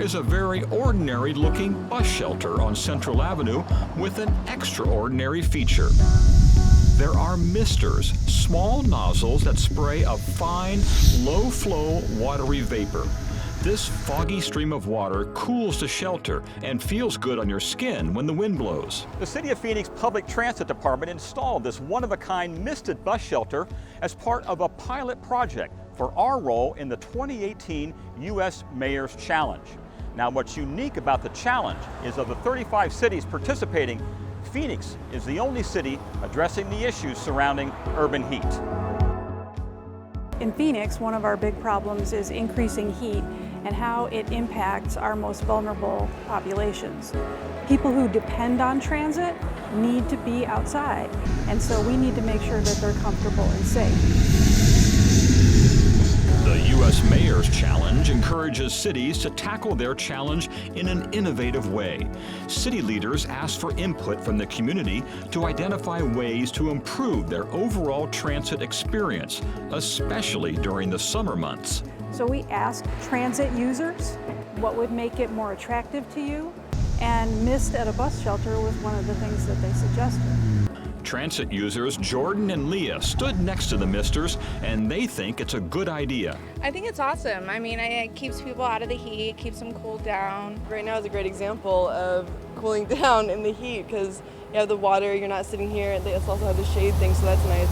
is a very ordinary-looking bus shelter on Central Avenue with an extraordinary feature. There are misters, small nozzles that spray a fine, low-flow, watery vapor. This foggy stream of water cools the shelter and feels good on your skin when the wind blows. The City of Phoenix Public Transit Department installed this one-of-a-kind misted bus shelter as part of a pilot project for our role in the 2018 U.S. Mayors Challenge. Now, what's unique about the challenge is of the 35 cities participating, Phoenix is the only city addressing the issues surrounding urban heat. In Phoenix, one of our big problems is increasing heat and how it impacts our most vulnerable populations. People who depend on transit need to be outside, and so we need to make sure that they're comfortable and safe. The U.S. Mayor's Challenge encourages cities to tackle their challenge in an innovative way. City leaders ask for input from the community to identify ways to improve their overall transit experience, especially during the summer months. So we asked transit users what would make it more attractive to you, and mist at a bus shelter was one of the things that they suggested. Transit users Jordan and Leah stood next to the misters, and they think it's a good idea. I think it's awesome. I mean, it keeps people out of the heat, keeps them cooled down. Right now is a great example of cooling down in the heat because you have the water, you're not sitting here, and they also have the shade thing, so that's nice.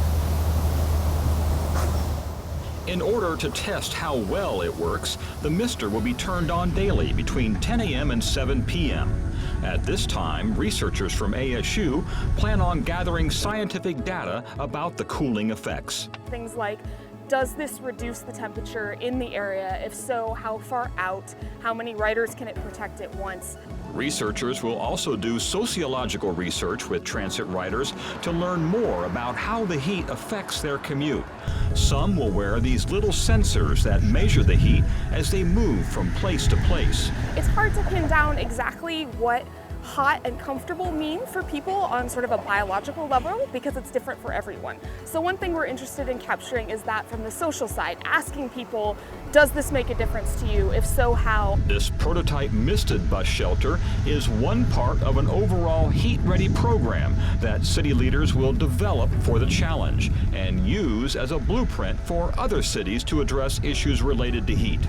In order to test how well it works, the mister will be turned on daily between 10 a.m. and 7 p.m. At this time, researchers from ASU plan on gathering scientific data about the cooling effects. Things like, does this reduce the temperature in the area? If so, how far out? How many riders can it protect at once? Researchers will also do sociological research with transit riders to learn more about how the heat affects their commute. Some will wear these little sensors that measure the heat as they move from place to place. It's hard to pin down exactly what hot and comfortable mean for people on sort of a biological level because it's different for everyone. So one thing we're interested in capturing is that from the social side, asking people, does this make a difference to you? If so, how? This prototype misted bus shelter is one part of an overall heat-ready program that city leaders will develop for the challenge and use as a blueprint for other cities to address issues related to heat.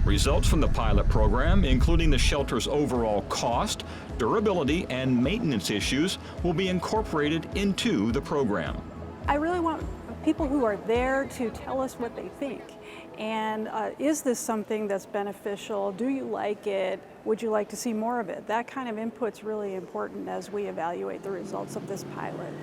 Results from the pilot program, including the shelter's overall cost, durability, and maintenance issues, will be incorporated into the program. I really want people who are there to tell us what they think. And is this something that's beneficial? Do you like it? Would you like to see more of it? That kind of input's really important as we evaluate the results of this pilot.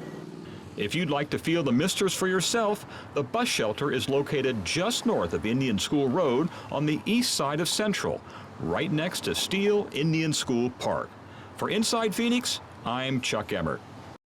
If you'd like to feel the misters for yourself, the bus shelter is located just north of Indian School Road on the east side of Central, right next to Steele Indian School Park. For Inside Phoenix, I'm Chuck Emmert.